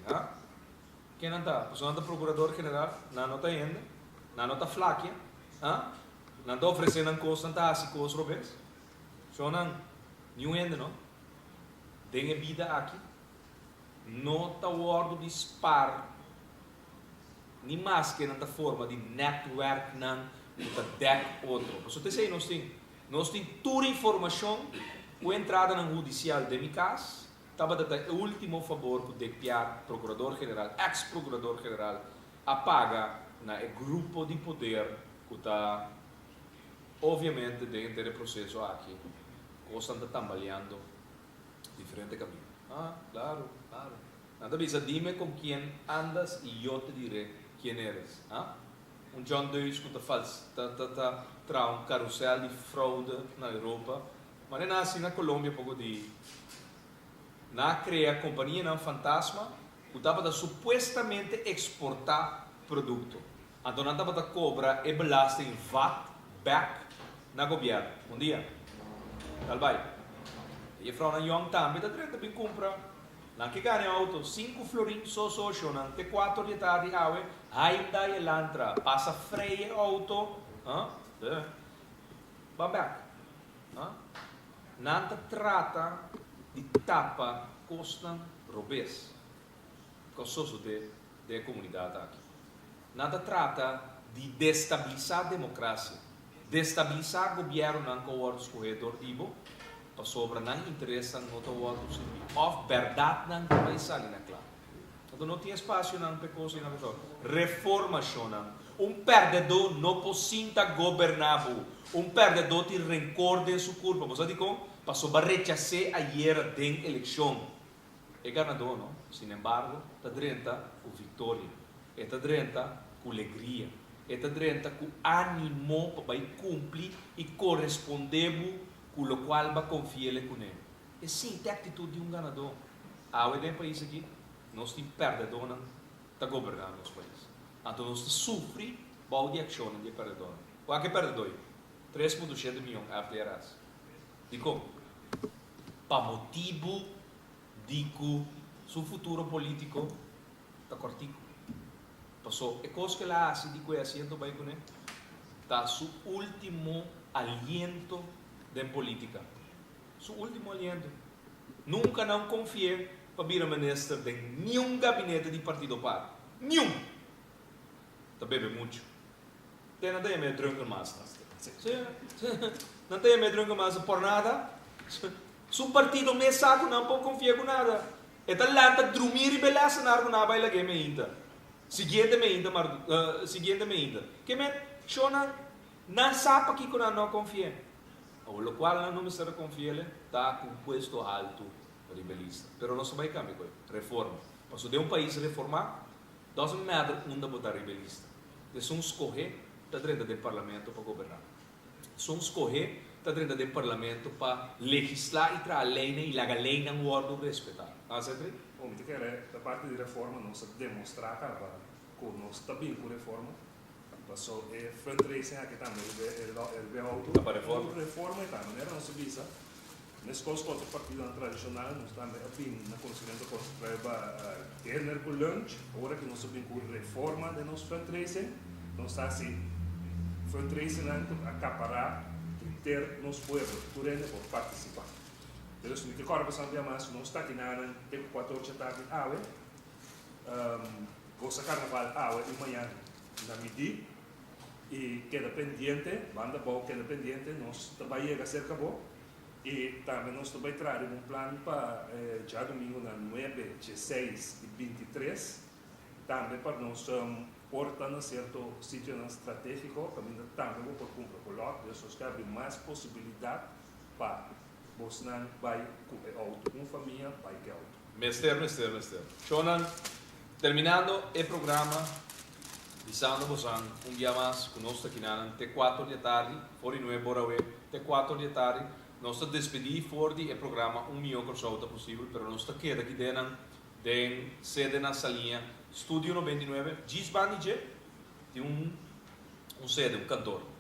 Quem não está? Você não está procurador-geral, não está ainda, não está flaquia, não está oferecendo um custo, não está assim com os robês. Só não, nenhum ainda não. Tem vida aqui. Não está o ordem de dispar. Nem mais que não está forma de network, não está deck outro. Você tem sei, nós temos toda a informação, a entrada no judicial de minha casa, estava dando o último favor que o DPR, procurador-geral, ex-procurador-geral, apaga no grupo de poder que está, obviamente, dentro do processo aqui, que está trabalhando diferente caminho. Claro. Nada bisa, dime com quem andas e eu te direi quem eres. Um John Deus que está um carrossel de fraude na Europa, mas não é assim na Colômbia, pouco de na cria companhia não fantasma que estava supostamente exportar produto. Então não estava cobrar e belasting VAT back na governo. Bom dia. Talbai. E fra una young tambe da drenta bin compra. Nan che gane auto 5 florin so nan te 4 di tardi awe, Hyundai e l'altra passa freie auto, va back. Nanta trata di tappa costan robes. Cososo de comunidade aqui. Nanta trata di destabilizar a democracia, destabilizar o governo não com o escorredor dibo, para sobre não interessa no outro serviço. Of verdade não vai sair na clara. Então não tem espaço não para coisa na pessoa. Reformação não. Perdedor não possita governabo. Perdedor tem rancor de sua culpa. Você digo, para sobre rechazar a guerra de eleição. É ganador, não? Sin embargo, está dentro com vitória. Está dentro com alegria. Está dentro com ânimo para cumprir e corresponder com o qual vai confiar com ele. É sim, tem a atitude de ganador. Há um país aqui, nós temos perdedor, não está governando os países. Então nós sofremos de ação de perdedor. Qual é o perdedor? 3,7 milhões de FDRs. Digo, para motivo de que seu futuro político está cortico. Passou, é coisa que ela hace de que asiento vai com ele. Está seu último aliento de política. Seu último aliento. Nunca não confiei para vir a ministro de nenhum gabinete de partido par. Nenhum. Está bebe muito. Tem nada a me drunken mais. Não tem a me drunken mais por nada. Seu partido me saco não pode confiar com nada. Eta lata dormir e beleza na arco na baila que me ainda. Seguinte me ainda. Que me chona não sabe aqui que não confia. O lo qual não me será confiar está com puesto alto rebelista. Pero não se vai cambiar reforma. Mas de país reformar, doesn't matter onde botar rebelista. É só escolher está dentro do parlamento para governar. Só escolher está dentro do parlamento para legislar e trazer a lei e a lei não guarda respeitar. Aceita? Bom, me quer da parte de reforma nós demonstrar que nós também com reforma passou fundraising aqui também ele auto para reforma e tal maneira não se visa nesse caso contra o partido tradicional nós também bem na conhecimento para ter com lunch agora que nós sabemos com reforma de nosso fundraising nós está assim fundraising acaparar ter nos pueblos turene por participar. Então, se me corre para mais não está aqui na tem 14 tarde awe gosta carnaval awe e manhã na midi e queda pendiente banda boa queda pendiente nós trabalhamos a cerca boa e também nós também trazer plano para já domingo na 9, 16 e 23 também para nós porta no certo sítio estratégico também vou por cumprir com o lote isso que abre mais possibilidade para você vai com família vai que auto. Mister. Shonan, terminando o programa, dizendo você dia mais conosco aqui na T4 de tarde, fora não é borawe, T4 de tarde, nós estamos despedir fora do programa milhão de pessoas possível, mas nós estamos aqui dentro de sede na salinha, Estúdio 99, Gisbanije, tem sede, cantor.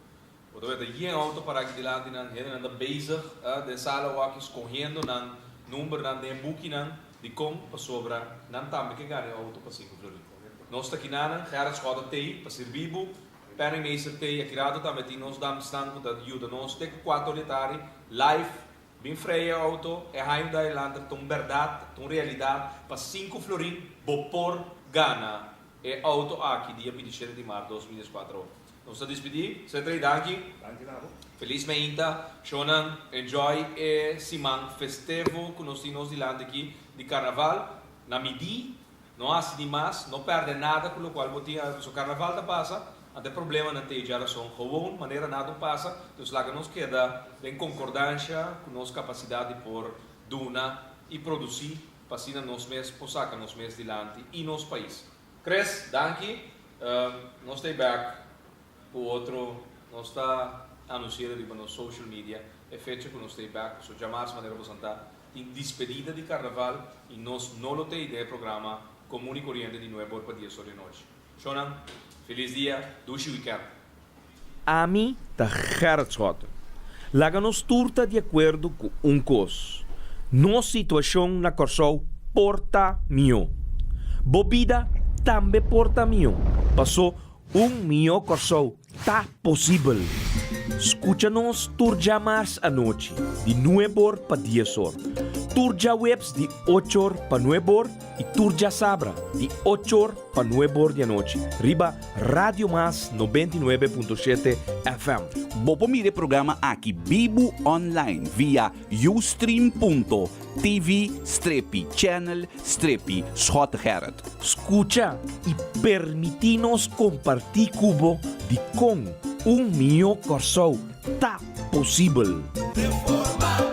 Então, ele auto para aqui de lá, ele anda bezig, de sala aqui escorrendo, na número, de booking, de como, para sobra, não também que ganha auto para 5 flores. Nós estamos aqui na Gerard Schoda Tei, para servir, Penningmeester Tei, aqui lá também tem nós damos stand, que ajuda nós, tem 4 de tarde, live, bem freio auto, é Hyundai Lander, tem verdade, tem realidade, para 5 flores, por Gana, é auto aqui, dia 27 de março de 2004. Nós estamos despedir, Cetrei Danki. Feliz meinta, Shonan, enjoy e Simang festevo que nós temos de lá aqui de carnaval. Na midi, não há de mais, não perde nada, com o qual o carnaval da passa, não tem problema na teia são gewoon, maneira nada passa, então lá que nos queda em concordância com nossa capacidade por duna e produzir para assim nós mesmos, possaca nós mesmos dilante e nosso país. Cres, Danki, nós estamos back. O outro nós está anunciando nos social media é feito que nós estamos back, so jamais maneira de sentar em despedida de carnaval e nós não lo tem ideia programa comum e corrente de novo para dia sobre nós. Shonan, feliz dia, douche weekend. A mim, tá Gerard Schotten. Láganos turta de acordo com cos. No situação na corsou porta mio. Bobida também porta mio. Passou mio corsou. Tá possível. Escucha-nos turja mais à noite, de 9 para 10 horas. Turja webs de 8 para 9 e turja sabra de 8 para 9 da noite. Riba Radio Mas 99.7 FM. Bopo mire programa aqui Bibo Online via ustream.tv/channel/Schotgerrit. Escucha e permitinos compartir cubo de com mio corsou. Tá possível. Reforma